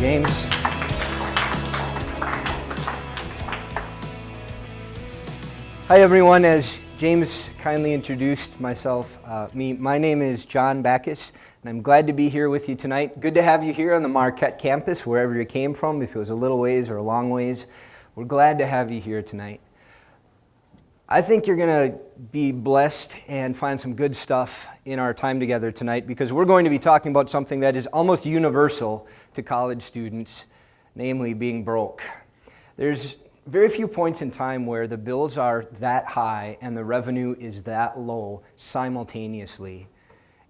James. Hi everyone, as James kindly introduced my name is John Backus, and I'm glad to be here with you tonight. Good to have you here on the Marquette campus, wherever you came from, if it was a little ways or a long ways. We're glad to have you here tonight. I think you're going to be blessed and find some good stuff in our time together tonight, because we're going to be talking about something that is almost universal to college students, namely being broke. There's very few points in time where the bills are that high and the revenue is that low simultaneously.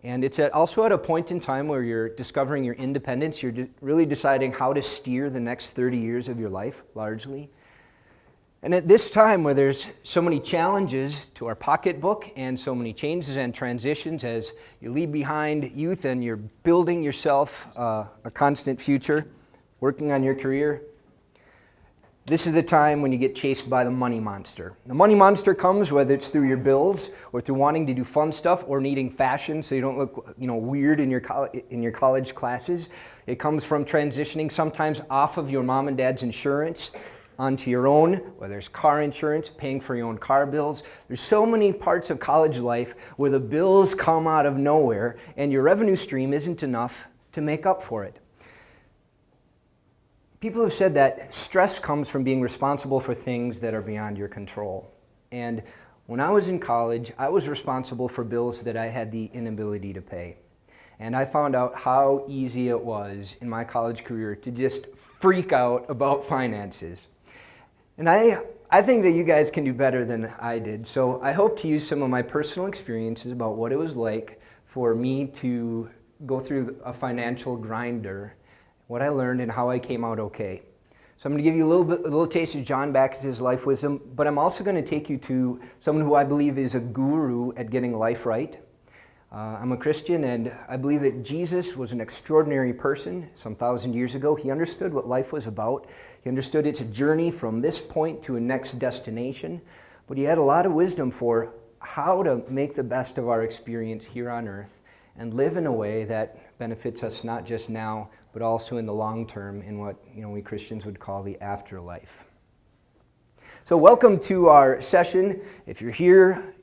And it's also at a point in time where you're discovering your independence. You're really deciding how to steer the next 30 years of your life, largely. And at this time where there's so many challenges to our pocketbook and so many changes and transitions as you leave behind youth and you're building yourself a constant future, working on your career, this is the time when you get chased by the money monster. The money monster comes whether it's through your bills or through wanting to do fun stuff or needing fashion so you don't look weird in your college classes. It comes from transitioning sometimes off of your mom and dad's insurance onto your own, whether it's car insurance, paying for your own car bills. There's so many parts of college life where the bills come out of nowhere and your revenue stream isn't enough to make up for it. People have said that stress comes from being responsible for things that are beyond your control. And when I was in college, I was responsible for bills that I had the inability to pay. And I found out how easy it was in my college career to just freak out about finances. And I think that you guys can do better than I did. So I hope to use some of my personal experiences about what it was like for me to go through a financial grinder, what I learned and how I came out okay. So I'm going to give you a little taste of John Backus' life wisdom, but I'm also going to take you to someone who I believe is a guru at getting life right. I'm a Christian, and I believe that Jesus was an extraordinary person some 1,000 years ago. He understood what life was about. He understood it's a journey from this point to a next destination, but he had a lot of wisdom for how to make the best of our experience here on earth and live in a way that benefits us not just now, but also in the long term in what we Christians would call the afterlife. So welcome to our session. If you're here,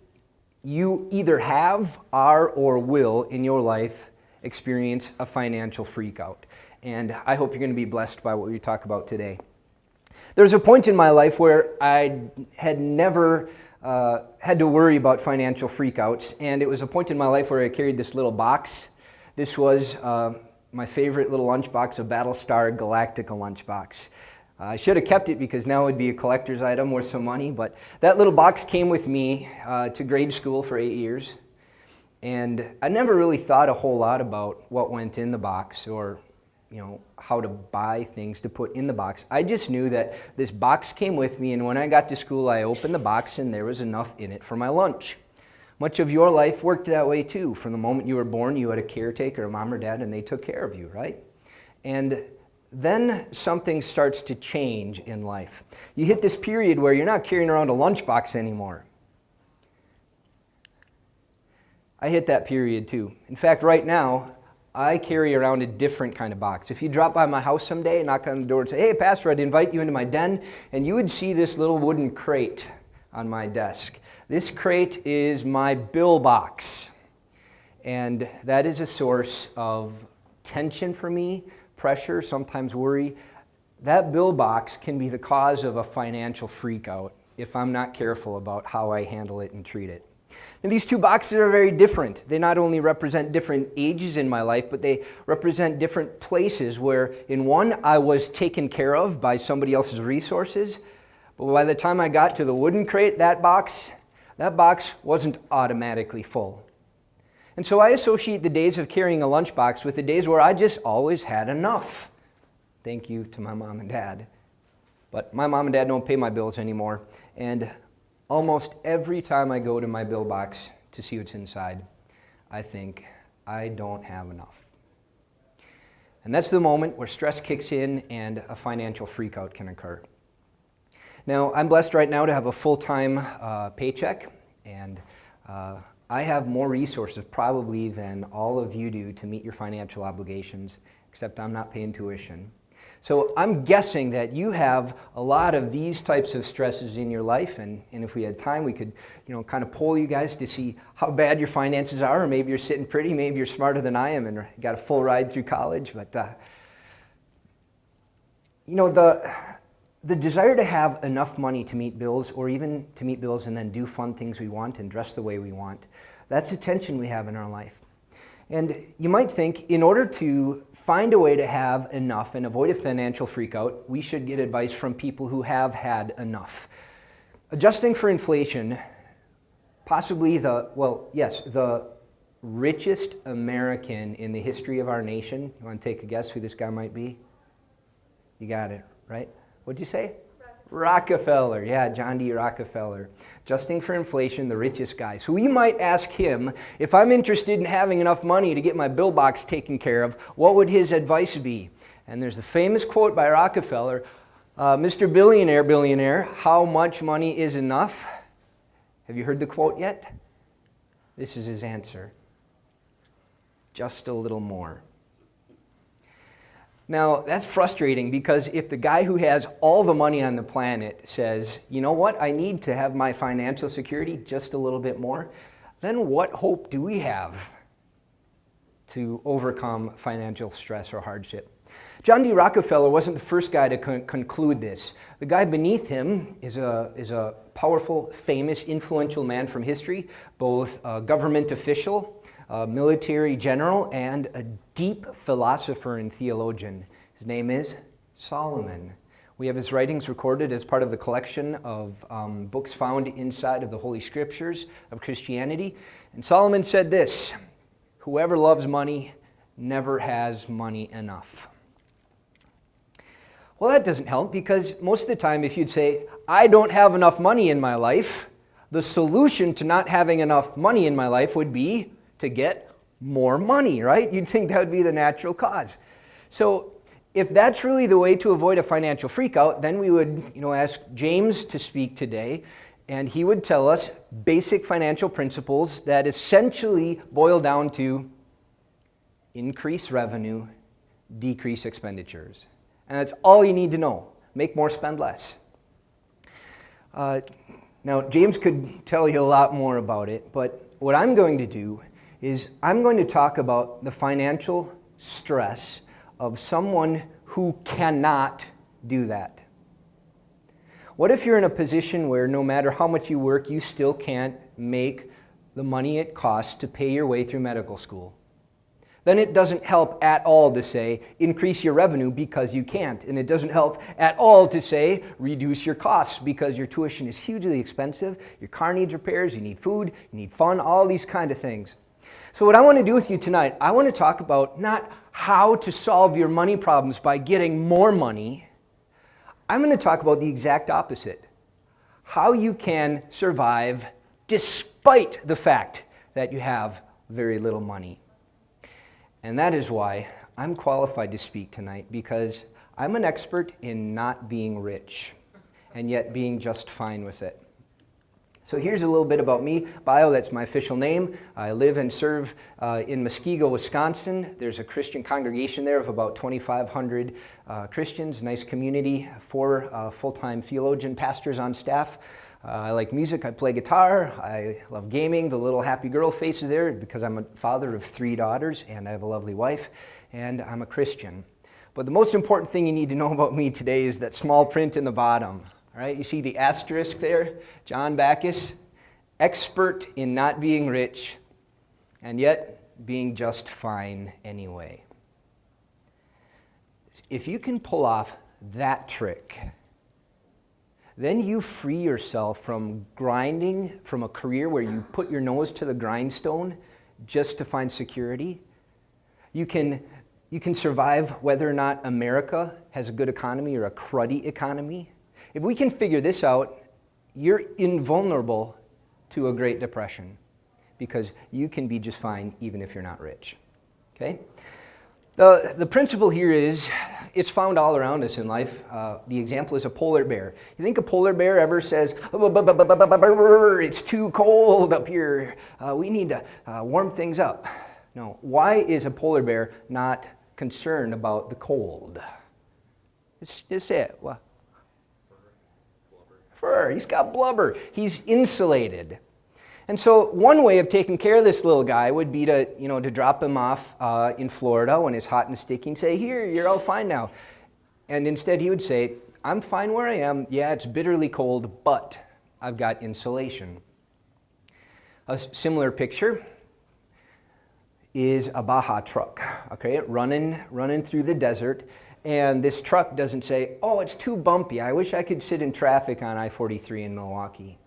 you either have, are, or will in your life experience a financial freakout. And I hope you're going to be blessed by what we talk about today. There's a point in my life where I had never had to worry about financial freakouts, and it was a point in my life where I carried this little box. This was my favorite little lunchbox, a Battlestar Galactica lunchbox. I should have kept it because now it would be a collector's item worth some money, but that little box came with me to grade school for 8 years, and I never really thought a whole lot about what went in the box or how to buy things to put in the box. I just knew that this box came with me, and when I got to school I opened the box and there was enough in it for my lunch. Much of your life worked that way too. From the moment you were born you had a caretaker, a mom or dad, and they took care of you, right? And then something starts to change in life. You hit this period where you're not carrying around a lunchbox anymore. I hit that period too. In fact, right now, I carry around a different kind of box. If you drop by my house someday and knock on the door and say, "Hey, Pastor, I'd invite you into my den," and you would see this little wooden crate on my desk. This crate is my bill box. And that is a source of tension for me, pressure, sometimes worry. That bill box can be the cause of a financial freakout if I'm not careful about how I handle it and treat it. And these two boxes are very different. They not only represent different ages in my life, but they represent different places where in one I was taken care of by somebody else's resources, but by the time I got to the wooden crate, that box wasn't automatically full. And so I associate the days of carrying a lunchbox with the days where I just always had enough. Thank you to my mom and dad. But my mom and dad don't pay my bills anymore. And almost every time I go to my bill box to see what's inside, I think, I don't have enough. And that's the moment where stress kicks in and a financial freakout can occur. Now, I'm blessed right now to have a full-time paycheck, and I have more resources probably than all of you do to meet your financial obligations, except I'm not paying tuition. So I'm guessing that you have a lot of these types of stresses in your life, and if we had time, we could, kind of poll you guys to see how bad your finances are, or maybe you're sitting pretty, maybe you're smarter than I am and got a full ride through college. But, the desire to have enough money to meet bills, or even to meet bills and then do fun things we want and dress the way we want, that's a tension we have in our life. And you might think, in order to find a way to have enough and avoid a financial freakout, we should get advice from people who have had enough. Adjusting for inflation, possibly the richest American in the history of our nation. You want to take a guess who this guy might be? You got it, right? What'd you say? Rockefeller, yeah, John D. Rockefeller. Adjusting for inflation, the richest guy. So we might ask him, if I'm interested in having enough money to get my bill box taken care of, what would his advice be? And there's a famous quote by Rockefeller, Mr. Billionaire, how much money is enough? Have you heard the quote yet? This is his answer. Just a little more. Now, that's frustrating, because if the guy who has all the money on the planet says, you know what, I need to have my financial security just a little bit more, then what hope do we have to overcome financial stress or hardship? John D. Rockefeller wasn't the first guy to conclude this. The guy beneath him is a powerful, famous, influential man from history, both a government official, a military general, and a deep philosopher and theologian. His name is Solomon. We have his writings recorded as part of the collection of books found inside of the Holy Scriptures of Christianity. And Solomon said this, "Whoever loves money never has money enough." Well, that doesn't help, because most of the time if you'd say, I don't have enough money in my life, the solution to not having enough money in my life would be to get more money, right? You'd think that would be the natural cause. So if that's really the way to avoid a financial freakout, then we would, ask James to speak today, and he would tell us basic financial principles that essentially boil down to increase revenue, decrease expenditures. And that's all you need to know. Make more, spend less. Now, James could tell you a lot more about it, but what I'm going to do is I'm going to talk about the financial stress of someone who cannot do that. What if you're in a position where no matter how much you work, you still can't make the money it costs to pay your way through medical school? Then it doesn't help at all to say, increase your revenue, because you can't. And it doesn't help at all to say, reduce your costs, because your tuition is hugely expensive, your car needs repairs, you need food, you need fun, all these kind of things. So what I want to do with you tonight, I want to talk about not how to solve your money problems by getting more money. I'm going to talk about the exact opposite. How you can survive despite the fact that you have very little money. And that is why I'm qualified to speak tonight, because I'm an expert in not being rich and yet being just fine with it. So here's a little bit about me. Bio, that's my official name. I live and serve in Muskego, Wisconsin. There's a Christian congregation there of about 2,500 Christians, nice community, 4 full-time theologian pastors on staff. I like music, I play guitar, I love gaming, the little happy girl face is there because I'm a father of 3 daughters and I have a lovely wife, and I'm a Christian. But the most important thing you need to know about me today is that small print in the bottom. All right, you see the asterisk there? John Backus, expert in not being rich and yet being just fine anyway. If you can pull off that trick, then you free yourself from grinding from a career where you put your nose to the grindstone just to find security. You can survive whether or not America has a good economy or a cruddy economy. If we can figure this out, you're invulnerable to a Great Depression, because you can be just fine even if you're not rich. Okay? The principle here is, it's found all around us in life. The example is a polar bear. You think a polar bear ever says, it's too cold up here, we need to warm things up? No. Why is a polar bear not concerned about the cold? Just say it. What? Fur. He's got blubber. He's insulated. And so one way of taking care of this little guy would be to drop him off in Florida when it's hot and sticky and say, here, you're all fine now. And instead he would say, I'm fine where I am. Yeah, it's bitterly cold, but I've got insulation. A similar picture is a Baja truck, okay, running through the desert. And this truck doesn't say, oh, it's too bumpy. I wish I could sit in traffic on I-43 in Milwaukee.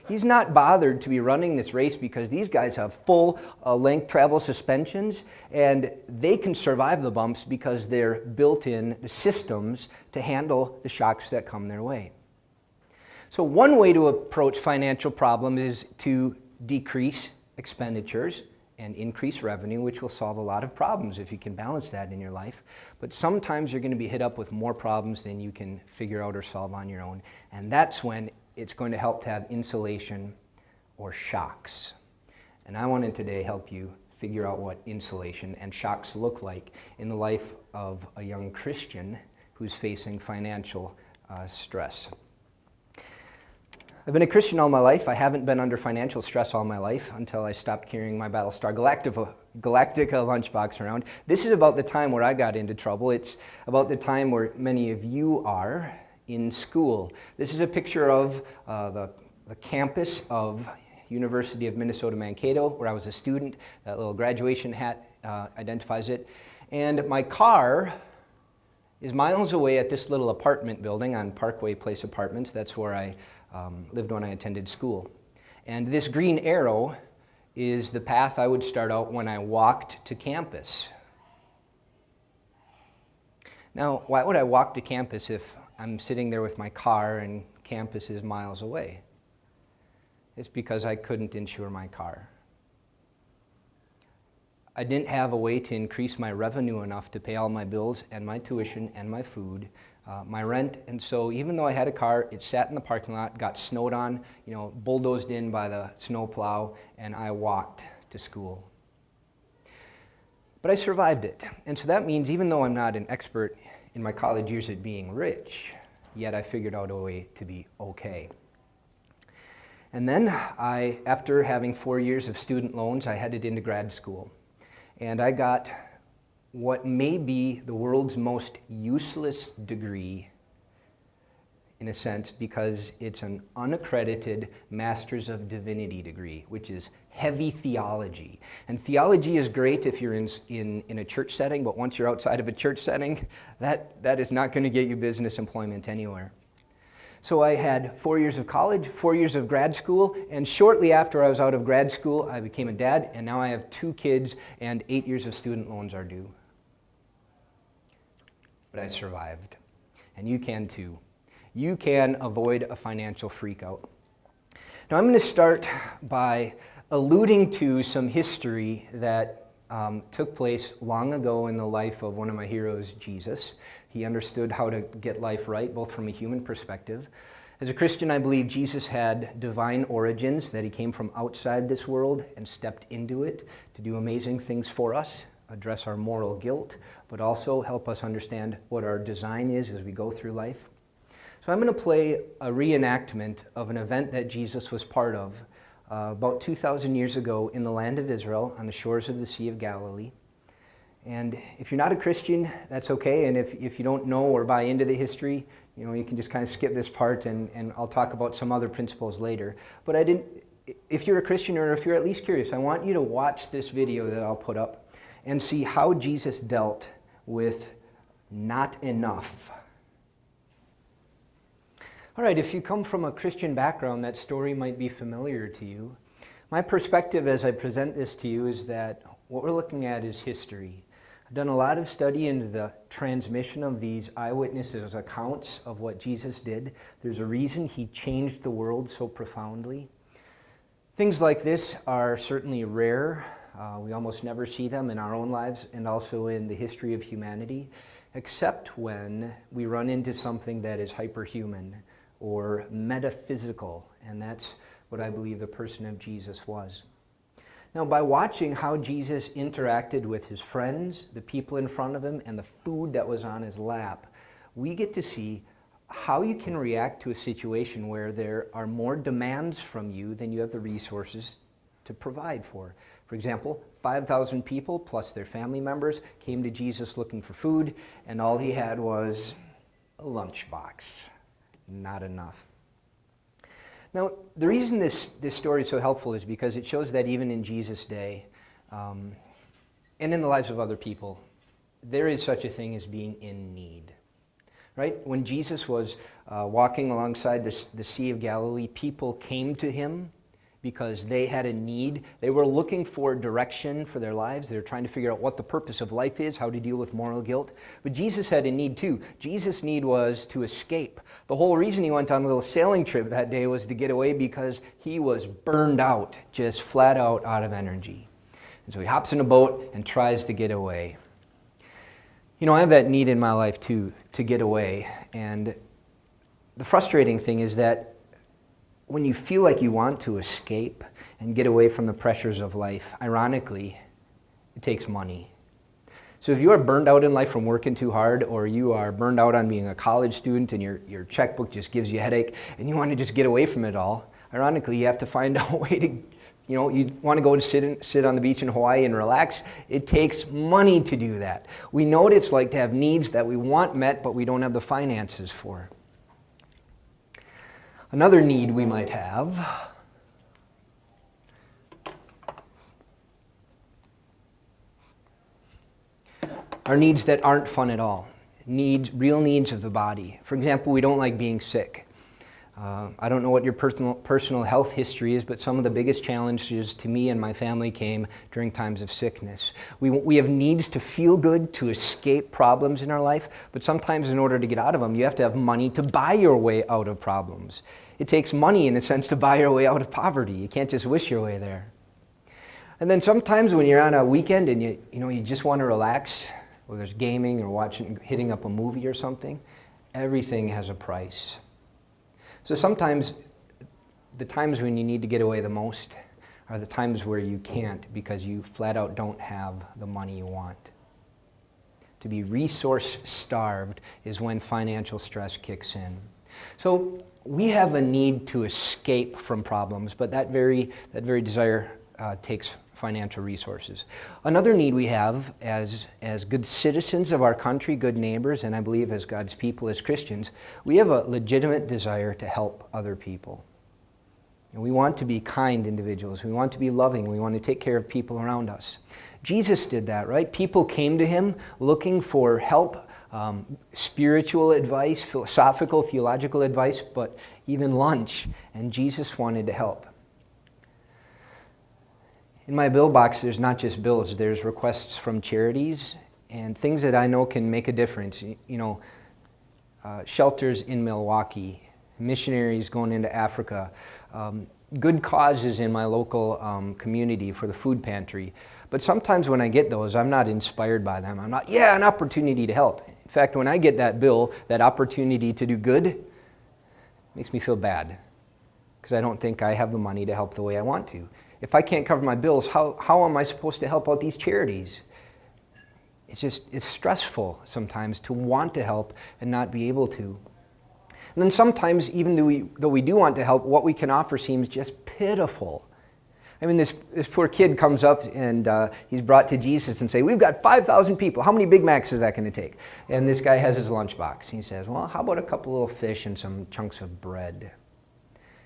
He's not bothered to be running this race because these guys have full length travel suspensions and they can survive the bumps because they're built in the systems to handle the shocks that come their way. So one way to approach financial problems is to decrease expenditures and increase revenue, which will solve a lot of problems if you can balance that in your life. But sometimes you're going to be hit up with more problems than you can figure out or solve on your own. And that's when it's going to help to have insulation or shocks. And I want to today help you figure out what insulation and shocks look like in the life of a young Christian who's facing financial stress. I've been a Christian all my life. I haven't been under financial stress all my life until I stopped carrying my Battlestar Galactica lunchbox around. This is about the time where I got into trouble. It's about the time where many of you are in school. This is a picture of the campus of University of Minnesota Mankato, where I was a student. That little graduation hat identifies it. And my car is miles away at this little apartment building on Parkway Place Apartments. That's where I lived when I attended school. And this green arrow is the path I would start out when I walked to campus. Now, why would I walk to campus if I'm sitting there with my car and campus is miles away? It's because I couldn't insure my car. I didn't have a way to increase my revenue enough to pay all my bills and my tuition and my food, my rent, and so even though I had a car, it sat in the parking lot, got snowed on, bulldozed in by the snowplow, and I walked to school. But I survived it, and so that means even though I'm not an expert in my college years at being rich, yet I figured out a way to be okay. And then after having 4 years of student loans, I headed into grad school. And I got what may be the world's most useless degree, in a sense, because it's an unaccredited Master's of Divinity degree, which is heavy theology. And theology is great if you're in a church setting, but once you're outside of a church setting, that is not going to get you business employment anywhere. So I had 4 years of college, 4 years of grad school, and shortly after I was out of grad school, I became a dad, and now I have 2 kids, and 8 years of student loans are due. But I survived, and you can too. You can avoid a financial freakout. Now I'm going to start by alluding to some history that took place long ago in the life of one of my heroes, Jesus. He understood how to get life right, both from a human perspective. As a Christian, I believe Jesus had divine origins, that he came from outside this world and stepped into it to do amazing things for us, address our moral guilt, but also help us understand what our design is as we go through life. So I'm going to play a reenactment of an event that Jesus was part of about 2,000 years ago in the land of Israel on the shores of the Sea of Galilee. And if you're not a Christian, that's okay. And if you don't know or buy into the history, you can just kind of skip this part and I'll talk about some other principles later. But if you're a Christian or if you're at least curious, I want you to watch this video that I'll put up and see how Jesus dealt with not enough. All right, if you come from a Christian background, that story might be familiar to you. My perspective as I present this to you is that what we're looking at is history. I've done a lot of study into the transmission of these eyewitnesses' accounts of what Jesus did. There's a reason he changed the world so profoundly. Things like this are certainly rare. We almost never see them in our own lives and also in the history of humanity, except when we run into something that is hyperhuman or metaphysical, and that's what I believe the person of Jesus was. Now, by watching how Jesus interacted with his friends, the people in front of him, and the food that was on his lap, we get to see how you can react to a situation where there are more demands from you than you have the resources to provide for. For example, 5,000 people plus their family members came to Jesus looking for food, and all he had was a lunchbox. Not enough. Now, the reason this story is so helpful is because it shows that even in Jesus' day, and in the lives of other people, there is such a thing as being in need. Right? When Jesus was walking alongside the Sea of Galilee, people came to him because they had a need. They were looking for direction for their lives. They were trying to figure out what the purpose of life is, how to deal with moral guilt. But Jesus had a need too. Jesus' need was to escape. The whole reason he went on a little sailing trip that day was to get away because he was burned out, just flat out of energy. And so he hops in a boat and tries to get away. You know, I have that need in my life too, to get away. And the frustrating thing is that when you feel like you want to escape and get away from the pressures of life, ironically, it takes money. So if you are burned out in life from working too hard, or you are burned out on being a college student and your checkbook just gives you a headache and you want to just get away from it all, ironically, you have to find a way to, you want to go to sit on the beach in Hawaii and relax. It takes money to do that. We know what it's like to have needs that we want met, but we don't have the finances for. Another need we might have are needs that aren't fun at all. Real needs of the body. For example, we don't like being sick. I don't know what your personal health history is, but some of the biggest challenges to me and my family came during times of sickness. We have needs to feel good, to escape problems in our life, but sometimes in order to get out of them, you have to have money to buy your way out of problems. It takes money, in a sense, to buy your way out of poverty. You can't just wish your way there. And then sometimes when you're on a weekend and you just want to relax, whether it's gaming or hitting up a movie or something, everything has a price. So sometimes the times when you need to get away the most are the times where you can't because you flat out don't have the money you want. To be resource starved is when financial stress kicks in. So we have a need to escape from problems, but that very desire takes financial resources. Another need we have as good citizens of our country, good neighbors, and I believe as God's people, as Christians, we have a legitimate desire to help other people. And we want to be kind individuals. We want to be loving. We want to take care of people around us. Jesus did that, right? People came to him looking for help, spiritual advice, philosophical, theological advice, but even lunch, and Jesus wanted to help. In my bill box, there's not just bills, there's requests from charities and things that I know can make a difference. Shelters in Milwaukee, missionaries going into Africa, good causes in my local community for the food pantry. But sometimes when I get those, I'm not inspired by them. I'm not, an opportunity to help. In fact, when I get that bill, that opportunity to do good, makes me feel bad because I don't think I have the money to help the way I want to. If I can't cover my bills, how am I supposed to help out these charities? It's stressful sometimes to want to help and not be able to. And then sometimes, even though we do want to help, what we can offer seems just pitiful. I mean, this poor kid comes up and he's brought to Jesus and say, we've got 5,000 people. How many Big Macs is that going to take? And this guy has his lunchbox. He says, well, how about a couple little fish and some chunks of bread?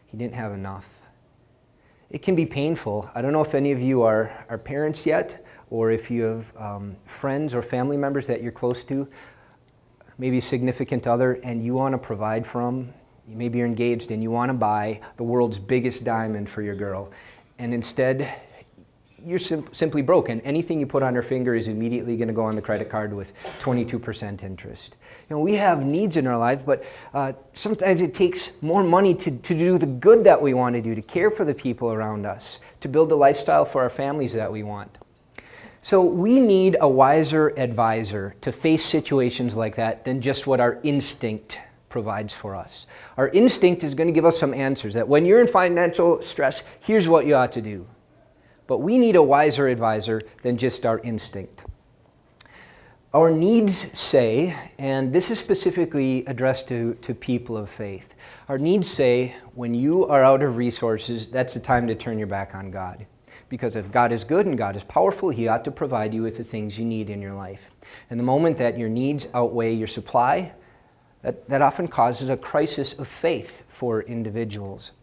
He didn't have enough. It can be painful. I don't know if any of you are parents yet, or if you have friends or family members that you're close to, maybe a significant other, and you want to provide for them. Maybe you're engaged and you want to buy the world's biggest diamond for your girl, and instead you're simply broken. Anything you put on her finger is immediately going to go on the credit card with 22% interest. We have needs in our life, but sometimes it takes more money to do the good that we want to do, to care for the people around us, to build the lifestyle for our families that we want. So we need a wiser advisor to face situations like that than just what our instinct provides for us. Our instinct is going to give us some answers that when you're in financial stress, here's what you ought to do. But we need a wiser advisor than just our instinct. Our needs say, and this is specifically addressed to people of faith, our needs say when you are out of resources, that's the time to turn your back on God. Because if God is good and God is powerful, He ought to provide you with the things you need in your life. And the moment that your needs outweigh your supply, that often causes a crisis of faith for individuals.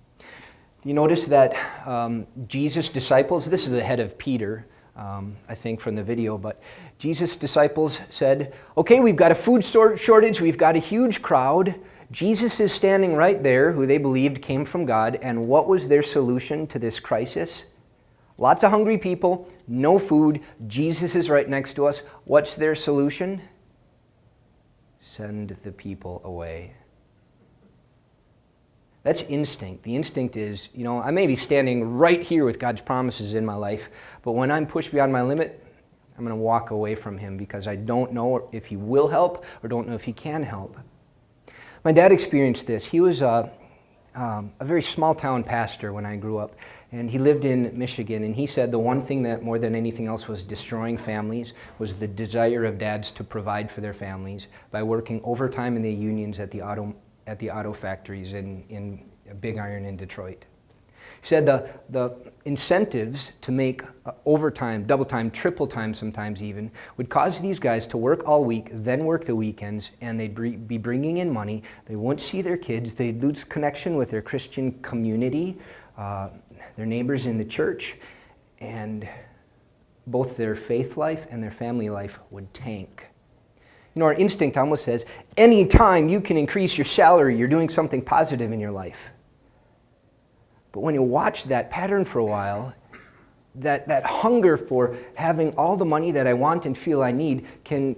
You notice that Jesus' disciples, this is the head of Peter, I think from the video, but Jesus' disciples said, okay, we've got a food shortage, we've got a huge crowd. Jesus is standing right there, who they believed came from God, and what was their solution to this crisis? Lots of hungry people, no food, Jesus is right next to us. What's their solution? Send the people away. That's instinct. The instinct is, I may be standing right here with God's promises in my life, but when I'm pushed beyond my limit, I'm going to walk away from Him because I don't know if He will help or don't know if He can help. My dad experienced this. He was a very small town pastor when I grew up, and he lived in Michigan, and he said the one thing that more than anything else was destroying families was the desire of dads to provide for their families by working overtime in the unions at the auto factories in Big Iron in Detroit. He said the incentives to make overtime, double time, triple time sometimes even, would cause these guys to work all week, then work the weekends, and they'd be bringing in money. They wouldn't see their kids. They'd lose connection with their Christian community, their neighbors in the church, and both their faith life and their family life would tank. Our instinct almost says, anytime you can increase your salary, you're doing something positive in your life. But when you watch that pattern for a while, that hunger for having all the money that I want and feel I need can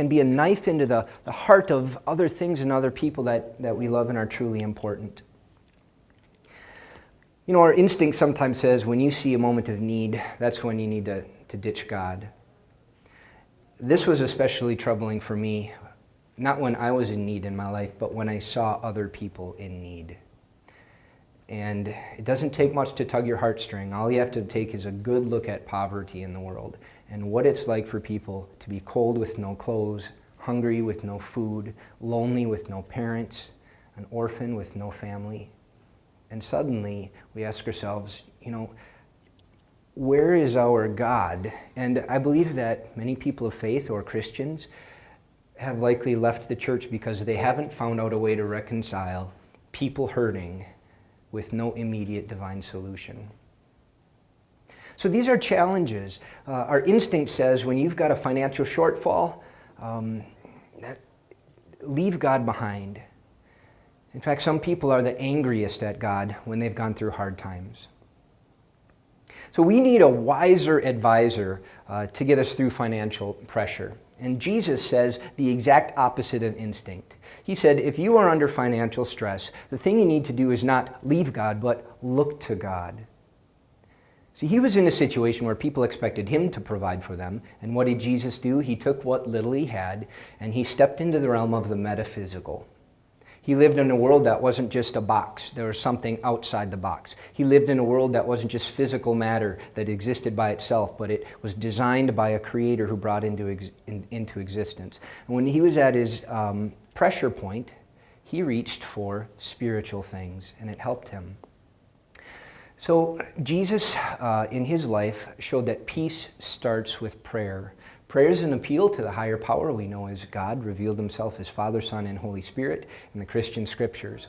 be a knife into the heart of other things and other people that we love and are truly important. Our instinct sometimes says when you see a moment of need, that's when you need to ditch God. This was especially troubling for me, not when I was in need in my life, but when I saw other people in need. And it doesn't take much to tug your heartstring. All you have to take is a good look at poverty in the world and what it's like for people to be cold with no clothes, hungry with no food, lonely with no parents, an orphan with no family. And suddenly we ask ourselves, where is our God? And I believe that many people of faith or Christians have likely left the church because they haven't found out a way to reconcile people hurting with no immediate divine solution. So these are challenges. Our instinct says when you've got a financial shortfall, leave God behind. In fact, some people are the angriest at God when they've gone through hard times. So we need a wiser advisor to get us through financial pressure. And Jesus says the exact opposite of instinct. He said, if you are under financial stress, the thing you need to do is not leave God, but look to God. See, he was in a situation where people expected him to provide for them. And what did Jesus do? He took what little he had, and he stepped into the realm of the metaphysical. He lived in a world that wasn't just a box. There was something outside the box. He lived in a world that wasn't just physical matter that existed by itself, but it was designed by a creator who brought into existence. And when he was at his pressure point, he reached for spiritual things, and it helped him. So Jesus, in his life, showed that peace starts with prayer. Prayer is an appeal to the higher power we know as God, revealed himself as Father, Son, and Holy Spirit in the Christian scriptures.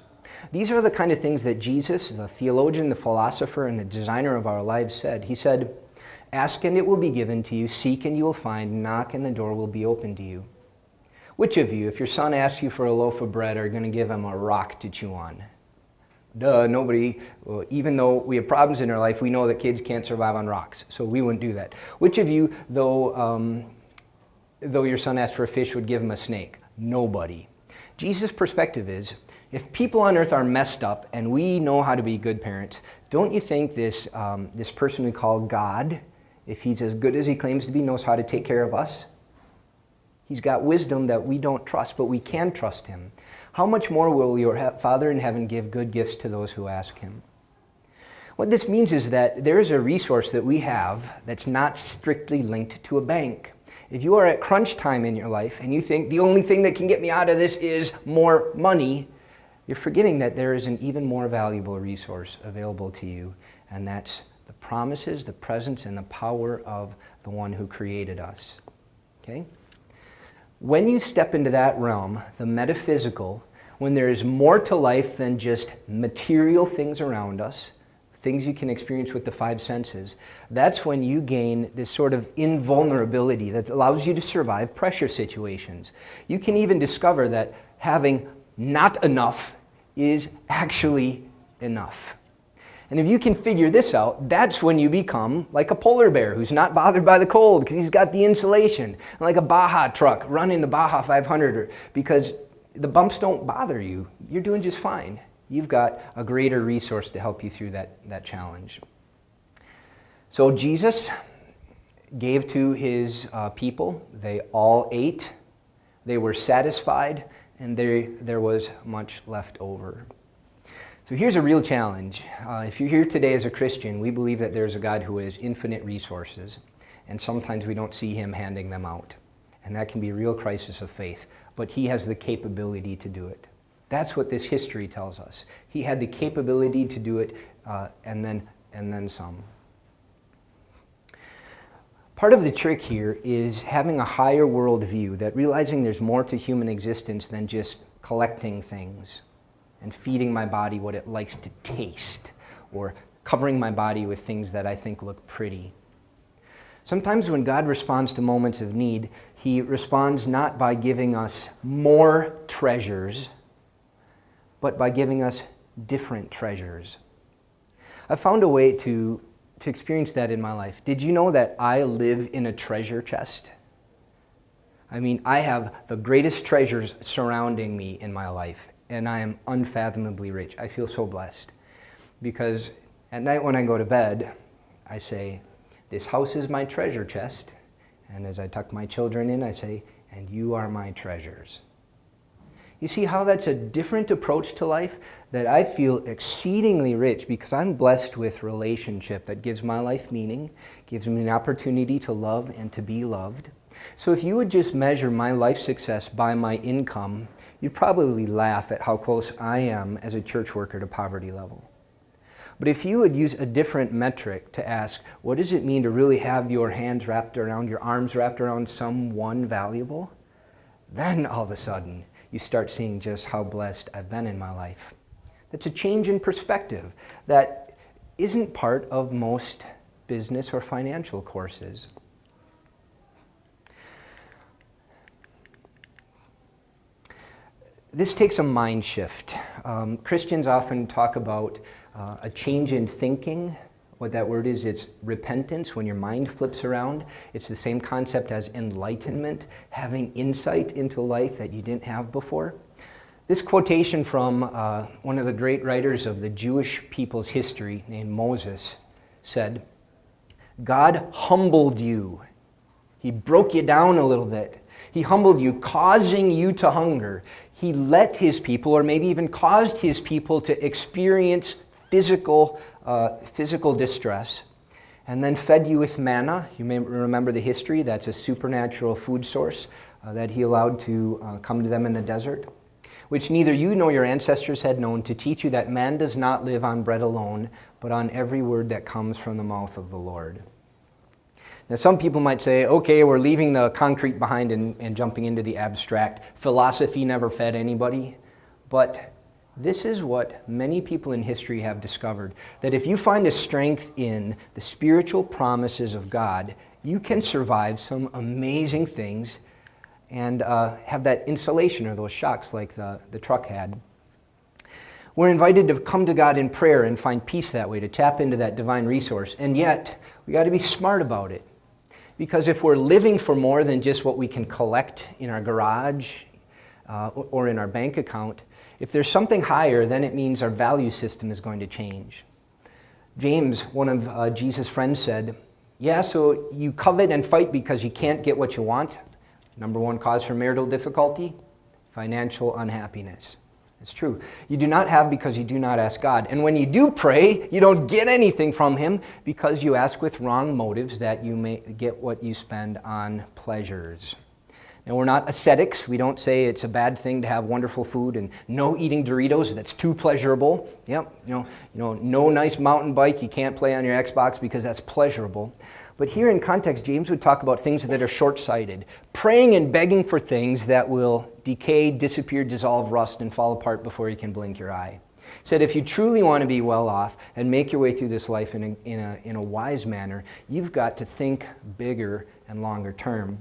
These are the kind of things that Jesus, the theologian, the philosopher, and the designer of our lives said. He said, ask and it will be given to you, seek and you will find, knock and the door will be opened to you. Which of you, if your son asks you for a loaf of bread, are going to give him a rock to chew on? Duh, nobody. Well, even though we have problems in our life, we know that kids can't survive on rocks, so we wouldn't do that. Which of you, though your son asked for a fish, would give him a snake? Nobody. Jesus' perspective is, if people on earth are messed up and we know how to be good parents, don't you think this person we call God, if he's as good as he claims to be, knows how to take care of us? He's got wisdom that we don't trust, but we can trust him. How much more will your Father in heaven give good gifts to those who ask him? What this means is that there is a resource that we have that's not strictly linked to a bank. If you are at crunch time in your life and you think the only thing that can get me out of this is more money, you're forgetting that there is an even more valuable resource available to you, and that's the promises, the presence, and the power of the one who created us. Okay? When you step into that realm, the metaphysical, when there is more to life than just material things around us, things you can experience with the five senses, that's when you gain this sort of invulnerability that allows you to survive pressure situations. You can even discover that having not enough is actually enough. And if you can figure this out, that's when you become like a polar bear who's not bothered by the cold because he's got the insulation, and like a Baja truck running the Baja 500 because the bumps don't bother you. You're doing just fine. You've got a greater resource to help you through that challenge. So Jesus gave to his people. They all ate. They were satisfied, and there was much left over. So here's a real challenge. If you're here today as a Christian, we believe that there's a God who has infinite resources, and sometimes we don't see him handing them out. And that can be a real crisis of faith, but he has the capability to do it. That's what this history tells us. He had the capability to do it, and then some. Part of the trick here is having a higher worldview, that realizing there's more to human existence than just collecting things and feeding my body what it likes to taste, or covering my body with things that I think look pretty. Sometimes when God responds to moments of need, he responds not by giving us more treasures, but by giving us different treasures. I found a way to experience that in my life. Did you know that I live in a treasure chest? I mean, I have the greatest treasures surrounding me in my life, and I am unfathomably rich. I feel so blessed because at night when I go to bed, I say, this house is my treasure chest. And as I tuck my children in, I say, and you are my treasures. You see how that's a different approach to life? That I feel exceedingly rich because I'm blessed with relationship that gives my life meaning, gives me an opportunity to love and to be loved. So if you would just measure my life success by my income, you'd probably laugh at how close I am as a church worker to poverty level. But if you would use a different metric to ask, what does it mean to really have your hands wrapped around, your arms wrapped around someone valuable? Then all of a sudden, you start seeing just how blessed I've been in my life. That's a change in perspective that isn't part of most business or financial courses. This takes a mind shift. Christians often talk about a change in thinking. What that word is, it's repentance, when your mind flips around. It's the same concept as enlightenment, having insight into life that you didn't have before. This quotation from one of the great writers of the Jewish people's history named Moses said, God humbled you. He broke you down a little bit. He humbled you, causing you to hunger. He let his people, or maybe even caused his people, to experience physical distress, and then fed you with manna. You may remember the history. That's a supernatural food source that he allowed to come to them in the desert, which neither you nor your ancestors had known, to teach you that man does not live on bread alone, but on every word that comes from the mouth of the Lord. Now, some people might say, okay, we're leaving the concrete behind and jumping into the abstract. Philosophy never fed anybody. But this is what many people in history have discovered, that if you find a strength in the spiritual promises of God, you can survive some amazing things and have that insulation or those shocks like the truck had. We're invited to come to God in prayer and find peace that way, to tap into that divine resource. And yet, we got to be smart about it. Because if we're living for more than just what we can collect in our garage or in our bank account, if there's something higher, then it means our value system is going to change. James, one of Jesus' friends, said, yeah, so you covet and fight because you can't get what you want. Number one cause for marital difficulty, financial unhappiness. It's true. You do not have because you do not ask God. And when you do pray, you don't get anything from Him because you ask with wrong motives that you may get what you spend on pleasures. Now, we're not ascetics. We don't say it's a bad thing to have wonderful food and no eating Doritos. That's too pleasurable. Yep, no nice mountain bike. You can't play on your Xbox because that's pleasurable. But here in context, James would talk about things that are short-sighted. Praying and begging for things that will decay, disappear, dissolve, rust, and fall apart before you can blink your eye. He said if you truly want to be well off and make your way through this life in a wise manner, you've got to think bigger and longer term.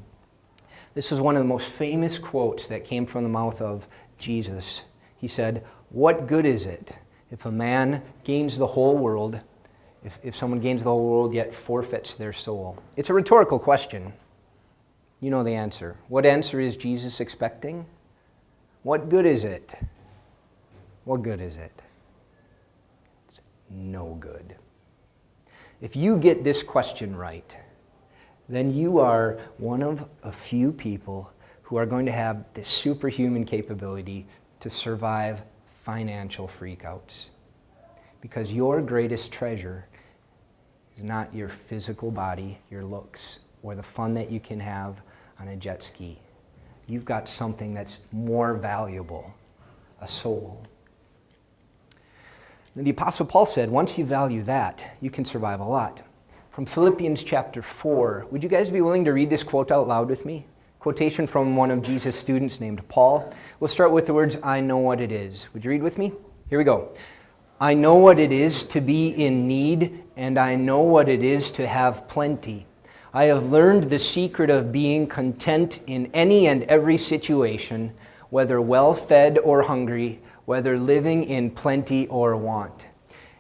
This was one of the most famous quotes that came from the mouth of Jesus. He said, "What good is it if a man gains the whole world, if someone gains the whole world yet forfeits their soul?" It's a rhetorical question. You know the answer. What answer is Jesus expecting? What good is it? What good is it? It's no good. If you get this question right, then you are one of a few people who are going to have this superhuman capability to survive financial freakouts. Because your greatest treasure is not your physical body, your looks, or the fun that you can have on a jet ski. You've got something that's more valuable, a soul. And the Apostle Paul said, once you value that, you can survive a lot. From Philippians chapter 4, would you guys be willing to read this quote out loud with me? Quotation from one of Jesus' students named Paul. We'll start with the words, "I know what it is." Would you read with me? Here we go. "I know what it is to be in need, and I know what it is to have plenty. I have learned the secret of being content in any and every situation, whether well-fed or hungry, whether living in plenty or want."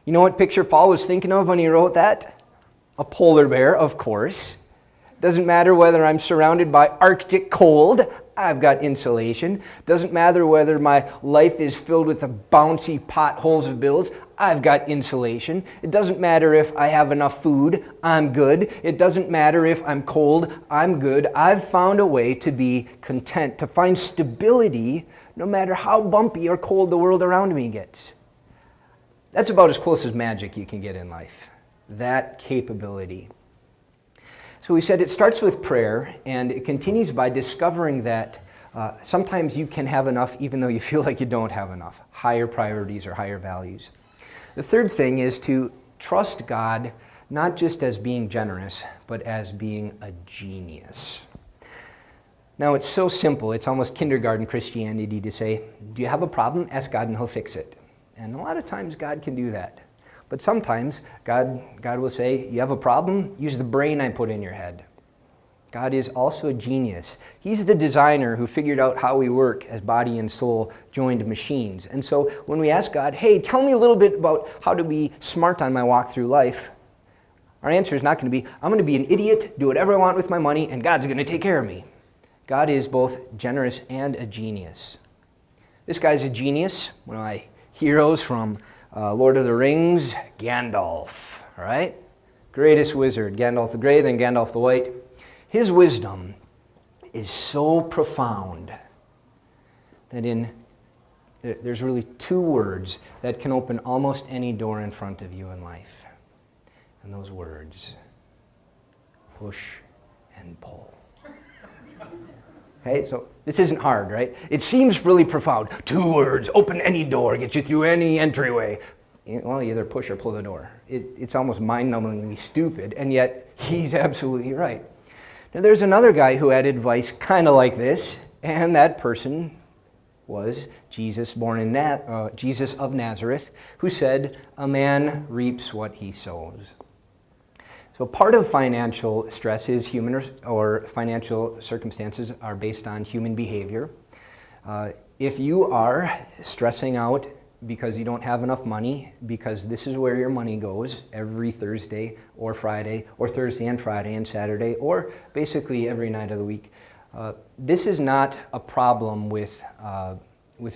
You know what picture Paul was thinking of when he wrote that? A polar bear, of course. Doesn't matter whether I'm surrounded by Arctic cold, I've got insulation. Doesn't matter whether my life is filled with the bouncy potholes of bills, I've got insulation. It doesn't matter if I have enough food, I'm good. It doesn't matter if I'm cold, I'm good. I've found a way to be content, to find stability no matter how bumpy or cold the world around me gets. That's about as close as magic you can get in life. That capability. So we said it starts with prayer, and it continues by discovering that sometimes you can have enough even though you feel like you don't have enough. Higher priorities or higher values. The third thing is to trust God not just as being generous, but as being a genius. Now it's so simple, it's almost kindergarten Christianity to say, do you have a problem? Ask God and He'll fix it. And a lot of times God can do that. But sometimes God will say, you have a problem? Use the brain I put in your head. God is also a genius. He's the designer who figured out how we work as body and soul joined machines. And so when we ask God, hey, tell me a little bit about how to be smart on my walk through life, our answer is not going to be, I'm going to be an idiot, do whatever I want with my money, and God's going to take care of me. God is both generous and a genius. This guy's a genius, one of my heroes from Lord of the Rings, Gandalf, all right? Greatest wizard, Gandalf the Grey, then Gandalf the White. His wisdom is so profound that there's really two words that can open almost any door in front of you in life. And those words, push and pull. Okay, so this isn't hard, right? It seems really profound. Two words, open any door, get you through any entryway. Well, you either push or pull the door. It's almost mind-numbingly stupid, and yet he's absolutely right. Now, there's another guy who had advice kind of like this, and that person was Jesus, Jesus of Nazareth, who said, "A man reaps what he sows." So part of financial stress is financial circumstances are based on human behavior. If you are stressing out because you don't have enough money, because this is where your money goes every Thursday or Friday, or Thursday and Friday and Saturday, or basically every night of the week, this is not a problem with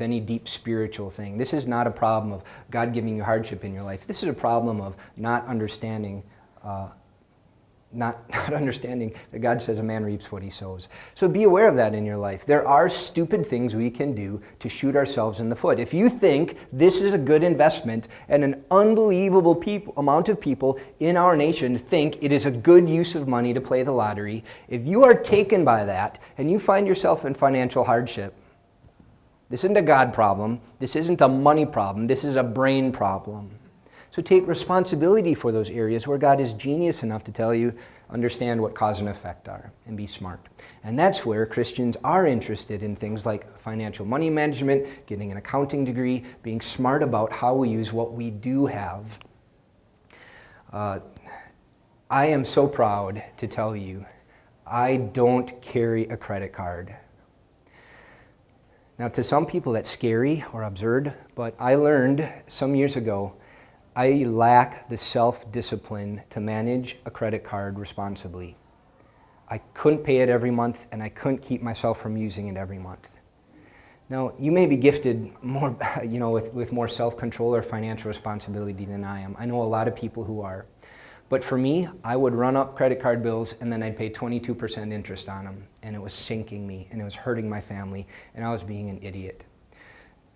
any deep spiritual thing. This is not a problem of God giving you hardship in your life. This is a problem of not understanding not understanding that God says a man reaps what he sows. So be aware of that in your life. There are stupid things we can do to shoot ourselves in the foot. If you think this is a good investment, and an unbelievable amount of people in our nation think it is a good use of money to play the lottery, if you are taken by that and you find yourself in financial hardship, this isn't a God problem, this isn't a money problem, this is a brain problem. So take responsibility for those areas where God is genius enough to tell you, understand what cause and effect are, and be smart. And that's where Christians are interested in things like financial money management, getting an accounting degree, being smart about how we use what we do have. I am so proud to tell you, I don't carry a credit card. Now, to some people that's scary or absurd, but I learned some years ago I lack the self-discipline to manage a credit card responsibly. I couldn't pay it every month, and I couldn't keep myself from using it every month. Now, you may be gifted more, with more self-control or financial responsibility than I am. I know a lot of people who are. But for me, I would run up credit card bills, and then I'd pay 22% interest on them, and it was sinking me, and it was hurting my family, and I was being an idiot.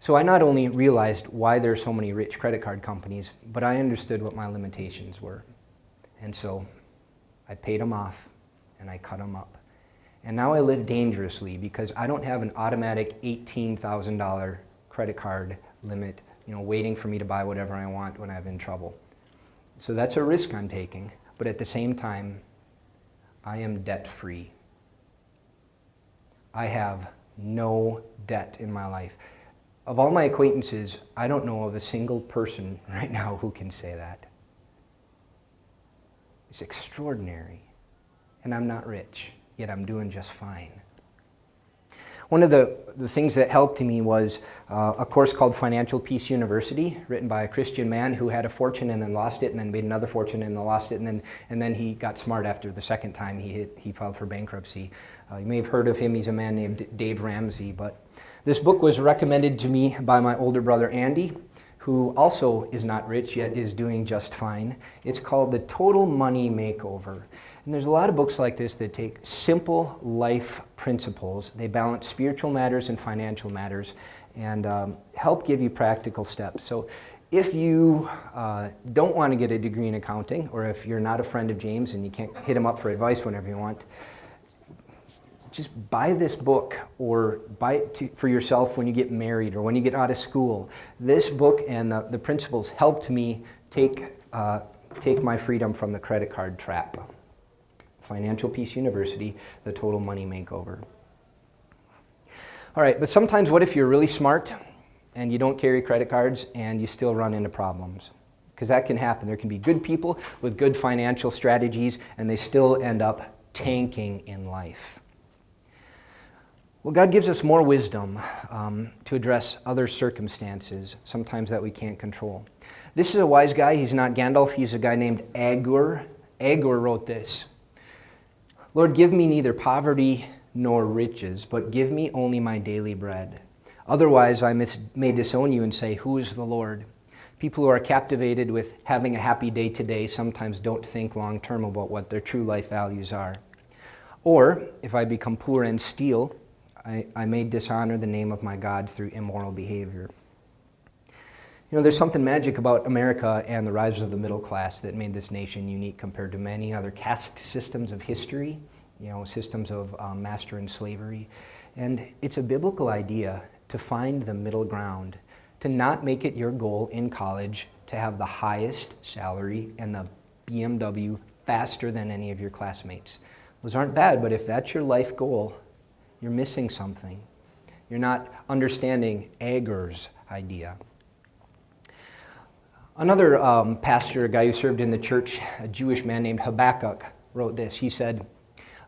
So I not only realized why there are so many rich credit card companies, but I understood what my limitations were. And so I paid them off and I cut them up. And now I live dangerously because I don't have an automatic $18,000 credit card limit, waiting for me to buy whatever I want when I'm in trouble. So that's a risk I'm taking, but at the same time, I am debt-free. I have no debt in my life. Of all my acquaintances, I don't know of a single person right now who can say that. It's extraordinary. And I'm not rich, yet I'm doing just fine. One of the things that helped me was a course called Financial Peace University, written by a Christian man who had a fortune and then lost it, and then made another fortune and then lost it, and then he got smart after the second time he filed for bankruptcy. You may have heard of him. He's a man named Dave Ramsey. But this book was recommended to me by my older brother Andy, who also is not rich yet is doing just fine. It's called The Total Money Makeover. And there's a lot of books like this that take simple life principles. They balance spiritual matters and financial matters and help give you practical steps. So if you don't want to get a degree in accounting, or if you're not a friend of James and you can't hit him up for advice whenever you want, just buy this book, or buy it for yourself when you get married or when you get out of school. This book and the principles helped me take my freedom from the credit card trap. Financial Peace University, The Total Money Makeover. All right, but sometimes what if you're really smart and you don't carry credit cards and you still run into problems? Because that can happen. There can be good people with good financial strategies and they still end up tanking in life. Well, God gives us more wisdom to address other circumstances, sometimes that we can't control. This is a wise guy. He's not Gandalf. He's a guy named Agur. Agur wrote this: Lord, give me neither poverty nor riches, but give me only my daily bread. Otherwise, I may disown you and say, who is the Lord? People who are captivated with having a happy day today sometimes don't think long term about what their true life values are. Or, if I become poor and steal, I may dishonor the name of my God through immoral behavior. There's something magic about America and the rise of the middle class that made this nation unique compared to many other caste systems of history, systems of master and slavery. And it's a biblical idea to find the middle ground, to not make it your goal in college to have the highest salary and the BMW faster than any of your classmates. Those aren't bad, but if that's your life goal, you're missing something. You're not understanding Agur's idea. Another pastor, a guy who served in the church, a Jewish man named Habakkuk, wrote this. He said,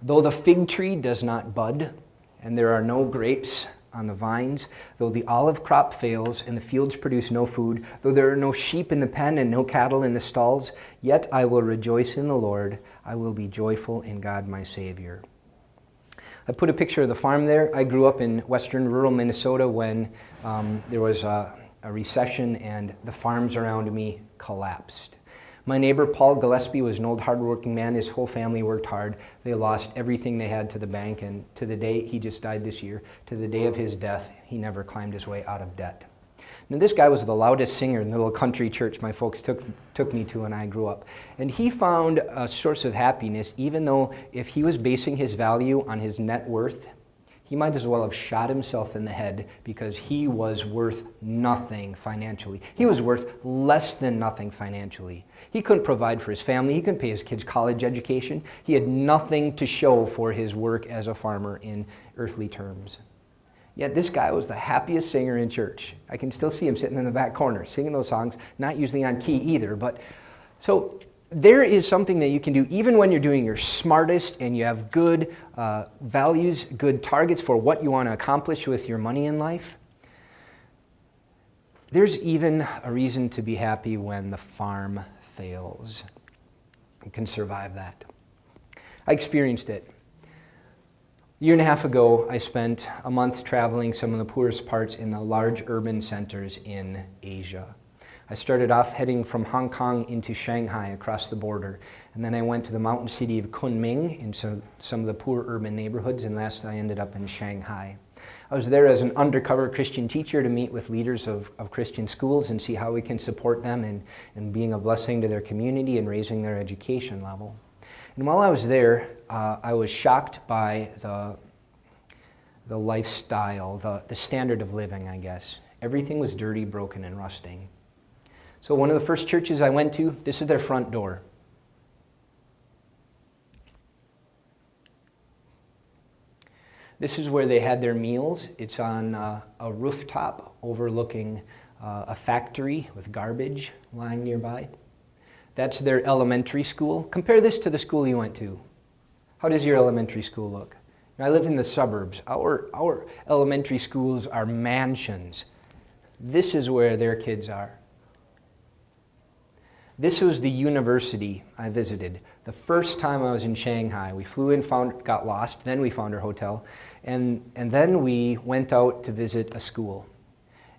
though the fig tree does not bud, and there are no grapes on the vines, though the olive crop fails and the fields produce no food, though there are no sheep in the pen and no cattle in the stalls, yet I will rejoice in the Lord. I will be joyful in God my Savior. I put a picture of the farm there. I grew up in western rural Minnesota when there was a recession and the farms around me collapsed. My neighbor, Paul Gillespie, was an old hardworking man. His whole family worked hard. They lost everything they had to the bank, and to the day, he just died this year, to the day of his death, he never climbed his way out of debt. Now, this guy was the loudest singer in the little country church my folks took me to when I grew up. And he found a source of happiness, even though if he was basing his value on his net worth, he might as well have shot himself in the head, because he was worth nothing financially. He was worth less than nothing financially. He couldn't provide for his family. He couldn't pay his kids' college education. He had nothing to show for his work as a farmer in earthly terms. Yet this guy was the happiest singer in church. I can still see him sitting in the back corner singing those songs, not usually on key either. But so there is something that you can do even when you're doing your smartest and you have good values, good targets for what you want to accomplish with your money in life. There's even a reason to be happy when the farm fails. You can survive that. I experienced it. A year and a half ago, I spent a month traveling some of the poorest parts in the large urban centers in Asia. I started off heading from Hong Kong into Shanghai across the border, and then I went to the mountain city of Kunming in some of the poor urban neighborhoods, and last I ended up in Shanghai. I was there as an undercover Christian teacher to meet with leaders of Christian schools and see how we can support them in being a blessing to their community and raising their education level. And while I was there, I was shocked by the lifestyle, the standard of living, I guess. Everything was dirty, broken, and rusting. So one of the first churches I went to, this is their front door. This is where they had their meals. It's on a rooftop overlooking a factory with garbage lying nearby. That's their elementary school. Compare this to the school you went to. How does your elementary school look? I live in the suburbs. Our elementary schools are mansions. This is where their kids are. This was the university I visited. The first time I was in Shanghai, we flew in, got lost, then we found our hotel, and then we went out to visit a school.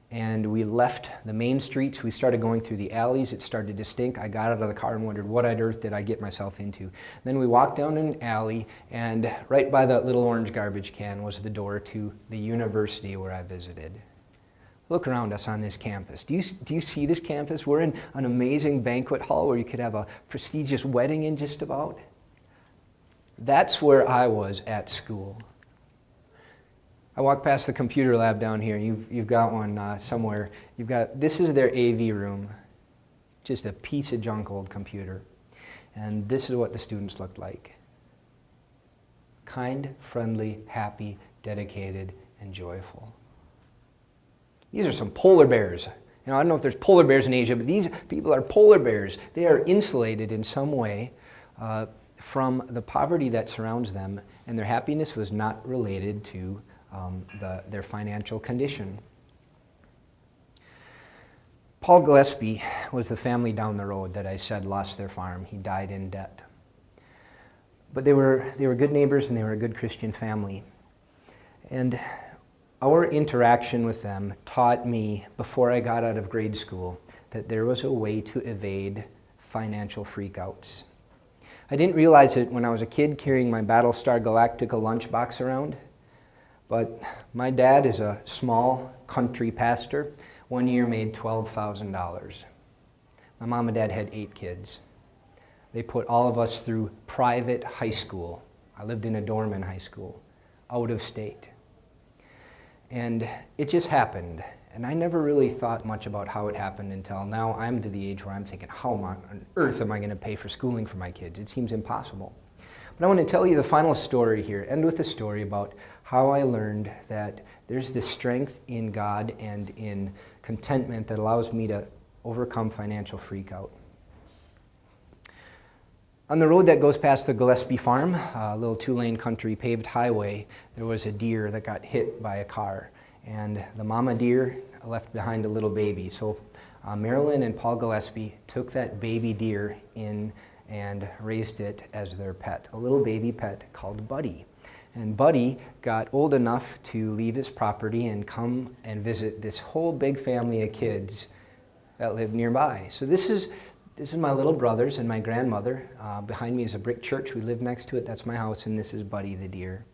And we left the main streets. We started going through the alleys. It started to stink. I got out of the car and wondered, what on earth did I get myself into? Then we walked down an alley, and right by that little orange garbage can was the door to the university where I visited. Look around us on this campus. Do you see this campus? We're in an amazing banquet hall where you could have a prestigious wedding in just about. That's where I was at school. I walked past the computer lab down here. You've got one somewhere. This is their AV room, just a piece of junk old computer. And this is what the students looked like. Kind, friendly, happy, dedicated, and joyful. These are some polar bears. I don't know if there's polar bears in Asia, but these people are polar bears. They are insulated in some way from the poverty that surrounds them, and their happiness was not related to their financial condition. Paul Gillespie was the family down the road that I said lost their farm. He died in debt. But they were good neighbors, and they were a good Christian family. And our interaction with them taught me, before I got out of grade school, that there was a way to evade financial freakouts. I didn't realize it when I was a kid carrying my Battlestar Galactica lunchbox around. But my dad is a small country pastor. One year made $12,000. My mom and dad had 8 kids. They put all of us through private high school. I lived in a dorm in high school, out of state. And it just happened. And I never really thought much about how it happened until now I'm to the age where I'm thinking, how on earth am I going to pay for schooling for my kids? It seems impossible. But I want to tell you the final story here, end with a story about how I learned that there's this strength in God and in contentment that allows me to overcome financial freakout. On the road that goes past the Gillespie farm, a little 2-lane country paved highway, there was a deer that got hit by a car. And the mama deer left behind a little baby. So Marilyn and Paul Gillespie took that baby deer in and raised it as their pet, a little baby pet called Buddy. And Buddy got old enough to leave his property and come and visit this whole big family of kids that lived nearby. So this is This is my little brothers and my grandmother. Behind me is a brick church. We live next to it. That's my house, and this is Buddy the deer.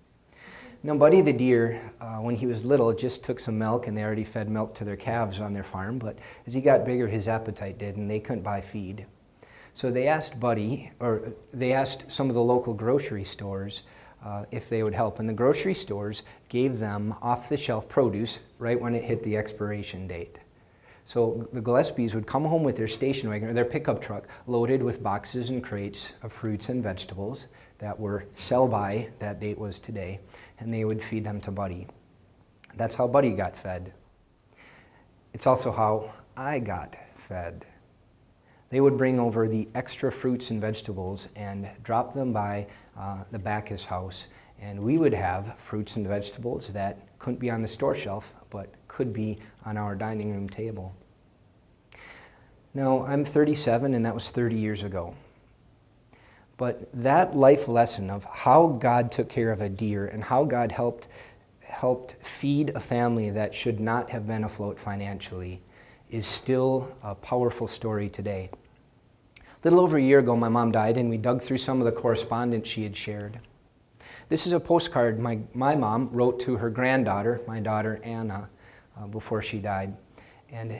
Now, Buddy the deer, when he was little, just took some milk, and they already fed milk to their calves on their farm. But as he got bigger, his appetite did, and they couldn't buy feed. So they asked they asked some of the local grocery stores if they would help. And the grocery stores gave them off-the-shelf produce right when it hit the expiration date. So the Gillespies would come home with their station wagon or their pickup truck loaded with boxes and crates of fruits and vegetables that were sell-by, that date was today, and they would feed them to Buddy. That's how Buddy got fed. It's also how I got fed. They would bring over the extra fruits and vegetables and drop them by the Backus house, and we would have fruits and vegetables that couldn't be on the store shelf, but could be on our dining room table. Now, I'm 37, and that was 30 years ago. But that life lesson of how God took care of a deer and how God helped feed a family that should not have been afloat financially is still a powerful story today. A little over a year ago, my mom died, and we dug through some of the correspondence she had shared. This is a postcard my mom wrote to her granddaughter, my daughter Anna, before she died. And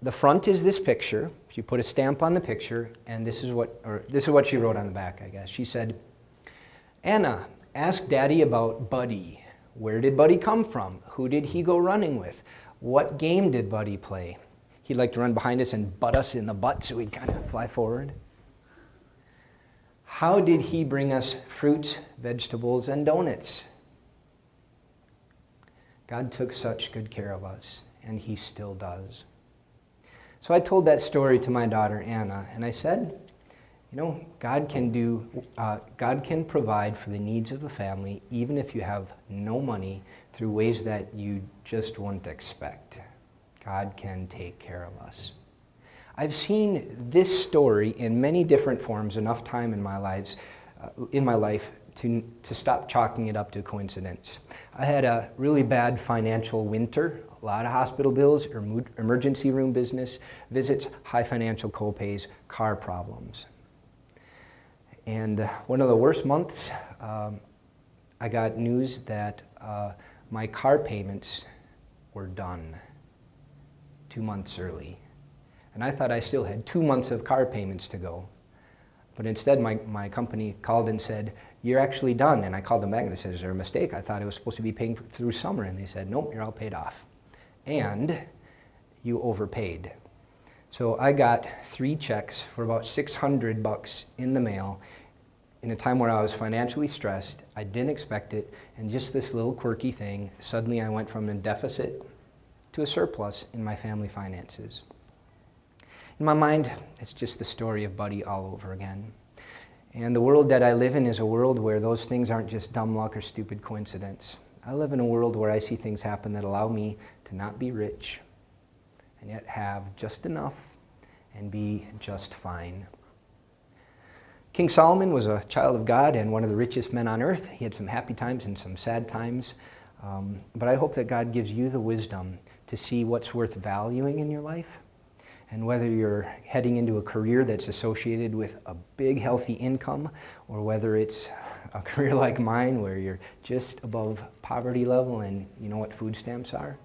the front is this picture. She put a stamp on the picture, and this is what she wrote on the back, I guess. She said, "Anna, ask Daddy about Buddy. Where did Buddy come from? Who did he go running with? What game did Buddy play? He'd like to run behind us and butt us in the butt so we'd kind of fly forward. How did he bring us fruits, vegetables, and donuts?" God took such good care of us, and he still does. So I told that story to my daughter Anna, and I said, God can provide for the needs of a family even if you have no money through ways that you just wouldn't expect. God can take care of us. I've seen this story in many different forms enough time in my life to stop chalking it up to coincidence. I had a really bad financial winter, a lot of hospital bills, emergency room business, visits, high financial co-pays, car problems. And one of the worst months, I got news that my car payments were done 2 months early. And I thought I still had 2 months of car payments to go. But instead, my company called and said, "You're actually done." And I called them back and they said, "Is there a mistake? I thought I was supposed to be paying through summer." And they said, "Nope, you're all paid off. And you overpaid." So I got 3 checks for about $600 in the mail in a time where I was financially stressed. I didn't expect it. And just this little quirky thing, suddenly I went from a deficit to a surplus in my family finances. In my mind, it's just the story of Buddy all over again. And the world that I live in is a world where those things aren't just dumb luck or stupid coincidence. I live in a world where I see things happen that allow me to not be rich and yet have just enough and be just fine. King Solomon was a child of God and one of the richest men on earth. He had some happy times and some sad times. But I hope that God gives you the wisdom to see what's worth valuing in your life. And whether you're heading into a career that's associated with a big, healthy income, or whether it's a career like mine where you're just above poverty level and you know what food stamps are,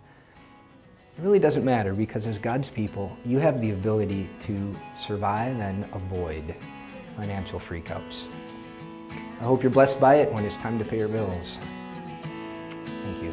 it really doesn't matter, because as God's people, you have the ability to survive and avoid financial freakouts. I hope you're blessed by it when it's time to pay your bills. Thank you.